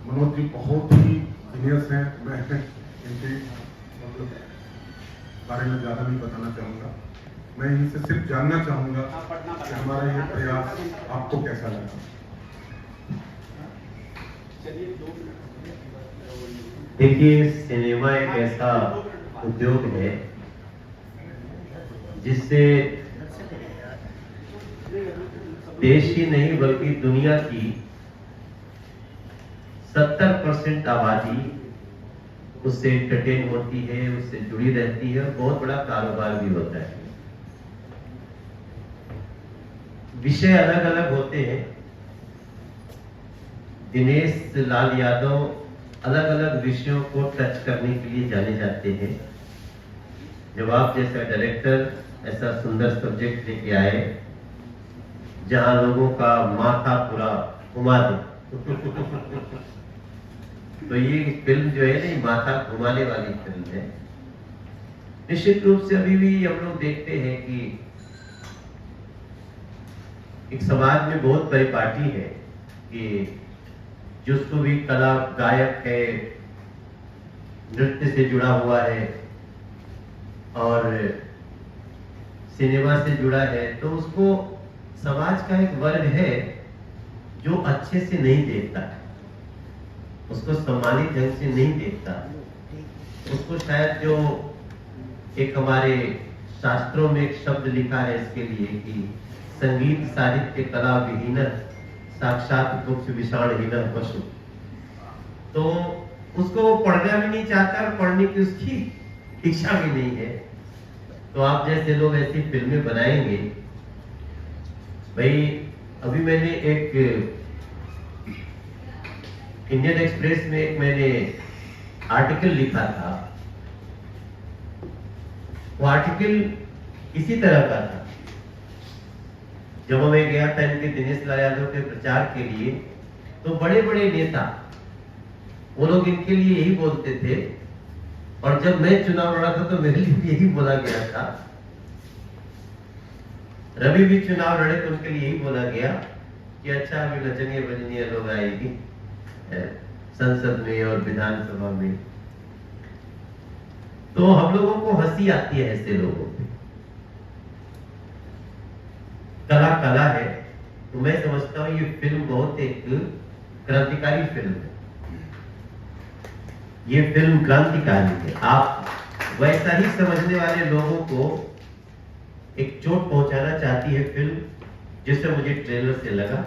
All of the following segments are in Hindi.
मनोज जी बहुत ही जीनियस हैं। मैं इनके मतलब बारे में ज़्यादा नहीं बताना चाहूँगा। मैं इनसे सिर्फ जानना चाहूँगा कि हमारा ये प्रयास आपको कैसा लगा। देखिए, सिनेमा एक ऐसा उद्योग है जिससे देश ही नहीं बल्कि दुनिया की 70% आबादी उससे एंटरटेन होती है, उससे जुड़ी रहती है और बहुत बड़ा कारोबार भी होता है। विषय अलग अलग होते हैं। दिनेश लाल यादव अलग अलग विषयों को टच करने के लिए जाने जाते हैं। जब आप जैसा डायरेक्टर ऐसा सुंदर सब्जेक्ट लेके आए जहां लोगों का माथा पूरा घुमा दे तो ये फिल्म जो है ना, माथा घुमाने वाली फिल्म है। निश्चित रूप से अभी भी हम लोग देखते हैं कि एक समाज में बहुत परिपाटी है कि जिसको भी कला, गायक है, नृत्य से जुड़ा हुआ है और सिनेमा से जुड़ा है, तो उसको समाज का एक वर्ग है जो अच्छे से नहीं देखता है, उसको सम्मानित ढंग से नहीं देखता। उसको शायद जो एक हमारे शास्त्रों में एक शब्द लिखा है इसके लिए कि संगीत साहित्य कला विहीन साक्षात दुख विषाणहीन पशु, तो उसको वो पढ़ना भी नहीं चाहता और पढ़ने की उसकी इच्छा भी नहीं है। तो आप जैसे लोग ऐसी फिल्में बनाएंगे। भाई, अभी मैंने एक इंडियन एक्सप्रेस में एक मैंने आर्टिकल लिखा था। वो आर्टिकल इसी तरह का था। जब मैं गया था इनके दिनेश लाल यादव के प्रचार के लिए, तो बड़े बड़े नेता वो लोग इनके लिए यही बोलते थे, और जब मैं चुनाव लड़ा था तो मेरे लिए यही बोला गया था। रवि भी चुनाव लड़े तो उनके लिए यही बोला गया कि अच्छा अभी नचनिया बजनिया लोग आएगी संसद में और विधानसभा में। तो हम लोगों को हंसी आती है ऐसे लोगों पे। कला कला है, तो मैं समझता हूं ये फिल्म बहुत एक क्रांतिकारी फिल्म है। ये फिल्म क्रांतिकारी है। आप वैसा ही समझने वाले लोगों को एक चोट पहुंचाना चाहती है फिल्म, जिससे मुझे ट्रेलर से लगा।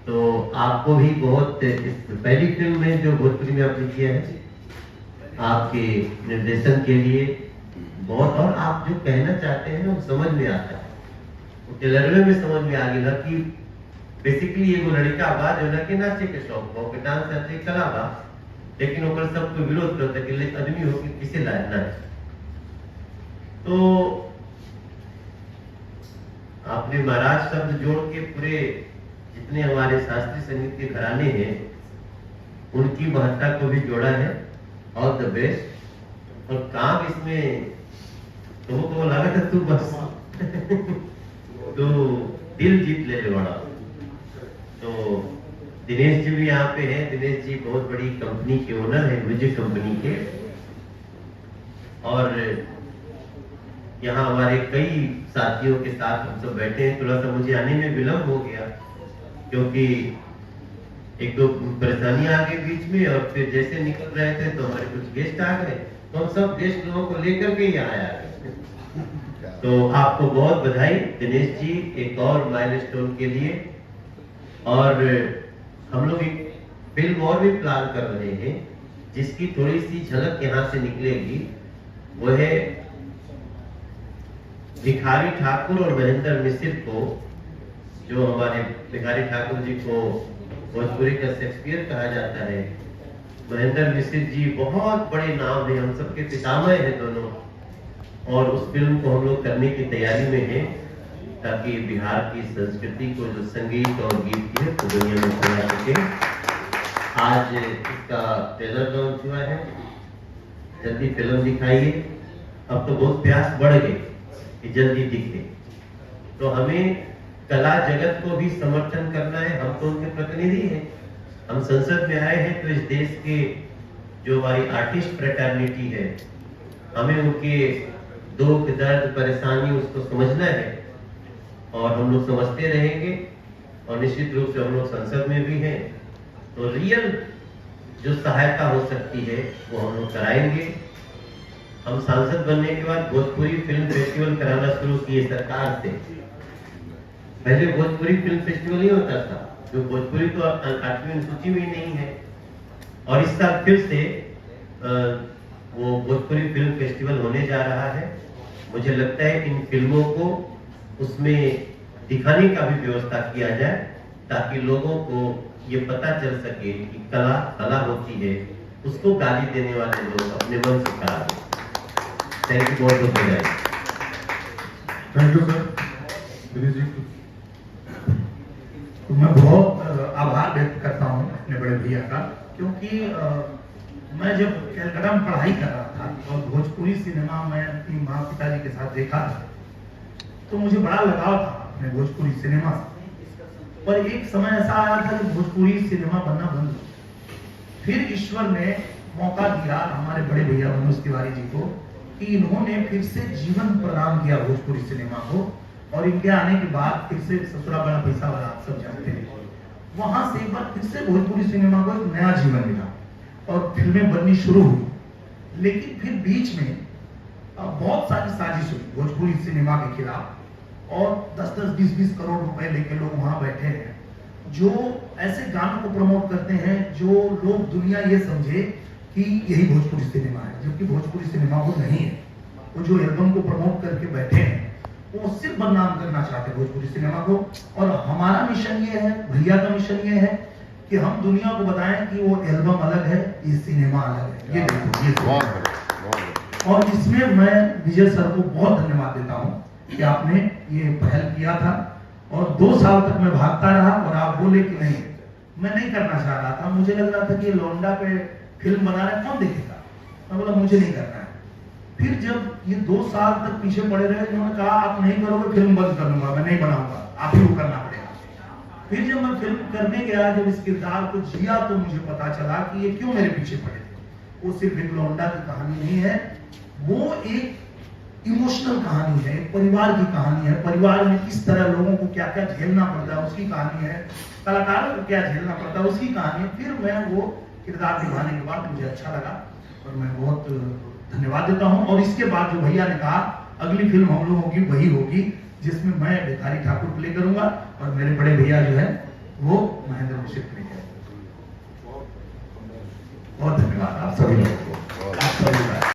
तो आपको भी बहुत, इस पहली फिल्म में जो भोजपुरी में आपने किया है, आपके निर्देशन के लिए बहुत, और आप जो कहना चाहते हैं वो समझ में आता है। ट्रेलर में समझ में आ गया कि बेसिकली एगो लड़का बा जो ना के नाचे के शौक बा, के डांस नाचे कला बा, लेकिन ओकर सबको विरोध करता कि ले आदमी हो के किसे लायक ना है। तो आपने महाराज शब्द जोड़ के पूरे जितने हमारे शास्त्रीय संगीत के घराने हैं उनकी महत्ता को भी जोड़ा है। All the best. और काम इसमें तुमको लगा था तू बस तो दिल जीत ले बड़ा। तो दिनेश जी भी यहाँ पे हैं। दिनेश जी बहुत बड़ी कंपनी के ओनर है, म्यूजिक कंपनी के, और यहाँ हमारे कई साथियों के साथ हम सब बैठे हैं। थोड़ा सा मुझे आने में विलम्ब हो गया क्योंकि एक दो परेशानियां आ गई बीच में, और फिर जैसे निकल रहे थे तो हमारे कुछ गेस्ट आ गए, तो हम सब गेस्ट लोगों को लेकर के यहाँ आ गए। तो आपको बहुत बधाई दिनेश जी, एक और माइलस्टोन के लिए। और हम लोग एक फिल्म और भी प्लान कर रहे हैं जिसकी थोड़ी सी झलक यहाँ से निकलेगी। वो है भिखारी ठाकुर और महेंद्र मिश्र को, जो हमारे भिखारी ठाकुर जी को भोजपुरी का शेक्सपियर कहा जाता है। महेंद्र मिश्र जी बहुत बड़े नाम है, हम सबके पितामह हैं दोनों, और उस फिल्म को हम लोग करने की तैयारी में हैं ताकि बिहार की संस्कृति को, जो संगीत और गीत की है, तो दुनिया में फैला सके। आज इसका ट्रेलर लॉन्च हुआ है, जल्दी फिल्म दिखाइए। अब तो बहुत प्रयास बढ़ गए कि जल्दी दिखे। तो हमें कला जगत को भी समर्थन करना है, हम तो उनके प्रतिनिधि हैं। हम संसद में आए हैं तो इस देश के जो हमारी आर्टिस्ट फ्रेटर्निटी है, हमें उनके दुख दर्द परेशानी उसको समझना है और हम लोग समझते रहेंगे। और निश्चित रूप से हम लोग संसद में भी हैं तो रियल जो सहायता हो सकती है वो हम लोग कराएंगे। हम सांसद बनने के बाद भोजपुरी फिल्म फेस्टिवल कराना शुरू किए सरकार से। पहले भोजपुरी फिल्म फेस्टिवल नहीं होता था, जो भोजपुरी तो 8वीं अनुसूची में ही नहीं है। और इस साल फिर से वो भोजपुरी फिल्म फेस्टिवल होने जा रहा है। मुझे लगता है इन फिल्मों को उसमें दिखाने का भी व्यवस्था किया जाए ताकि लोगों को ये पता चल सके कि कला कला होती है, उसको गाली देने वाले लोग अपने मन से करा दें। थैंक यू, बहुत बहुत धन्यवाद। Thank you sir. Dinesh ji, तो मैं बहुत आभार व्यक्त करता हूँ अपने बड़े भैया का, क्योंकि मैं जब कलकत्ता में पढ़ाई कर रहा था और भोजपुरी सिनेमा मैं अपनी माँ पिताजी के साथ देखा था तो मुझे बड़ा लगाव था अपने भोजपुरी सिनेमा से। पर एक समय ऐसा आया था कि भोजपुरी सिनेमा बनना बंद हो। फिर ईश्वर ने मौका दिया हमारे बड़े भैया मनोज तिवारी जी को कि इन्होंने फिर से जीवन प्रदान किया भोजपुरी सिनेमा को। और इनके आने के बाद फिर से ससुरा बड़ा पैसा वाला, आप सब जानते हैं, वहां से एक बार फिर से भोजपुरी सिनेमा को एक नया जीवन मिला और फिल्में बननी शुरू हुई। लेकिन फिर बीच में बहुत सारी साजिश हुई भोजपुरी सिनेमा के खिलाफ और 10-10, 20-20 करोड़ रुपए लेके लोग वहां बैठे हैं जो ऐसे गानों को प्रमोट करते हैं जो लोग दुनिया ये समझे कि यही भोजपुरी सिनेमा है, जबकि भोजपुरी सिनेमा वो नहीं है। वो जो एल्बम को प्रमोट करके बैठे हैं वो सिर्फ बदनाम करना चाहते हैं भोजपुरी सिनेमा को। और हमारा मिशन ये है, भैया का मिशन ये है कि हम दुनिया को बताएं कि वो एल्बम अलग है, ये सिनेमा अलग है। ये देखो, ये और इसमें मैं विजय सर को बहुत धन्यवाद देता हूँ कि आपने ये पहल किया था। और 2 साल तक मैं भागता रहा और आप बोले कि नहीं, मैं नहीं करना चाह रहा था। मुझे लग रहा था कि लौंडा पे फिल्म बना रहे, कौन देखेगा। मैं बोला मुझे नहीं करना है। फिर जब ये 2 साल तक पीछे पड़े रहे, उन्होंने कहा आप नहीं करोगे फिल्म बंद कर दूंगा, मैं नहीं बनाऊंगा, आप ही को करना पड़ेगा। फिर जब मैं फिल्म करने गया, जब इस किरदार को जिया तो मुझे पता चला कि ये क्यों मेरे पीछे पड़े थे। वो सिर्फ एक लौंडा की कहानी नहीं है, वो एक इमोशनल कहानी है, परिवार की कहानी है। परिवार में किस तरह लोगों को क्या क्या झेलना पड़ता है उसकी कहानी है, कलाकारों को क्या झेलना पड़ता है उसकी कहानी है। फिर मैं वो किरदार निभाने के बाद मुझे अच्छा लगा और मैं बहुत धन्यवाद देता हूं। और इसके बाद जो भैया ने कहा अगली फिल्म हम लोगों की वही होगी जिसमें मैं भिखारी ठाकुर प्ले करूंगा और मेरे बड़े भैया जो है वो महेंद्र मिश्र प्ले करेंगे। बहुत धन्यवाद आप सभी लोग।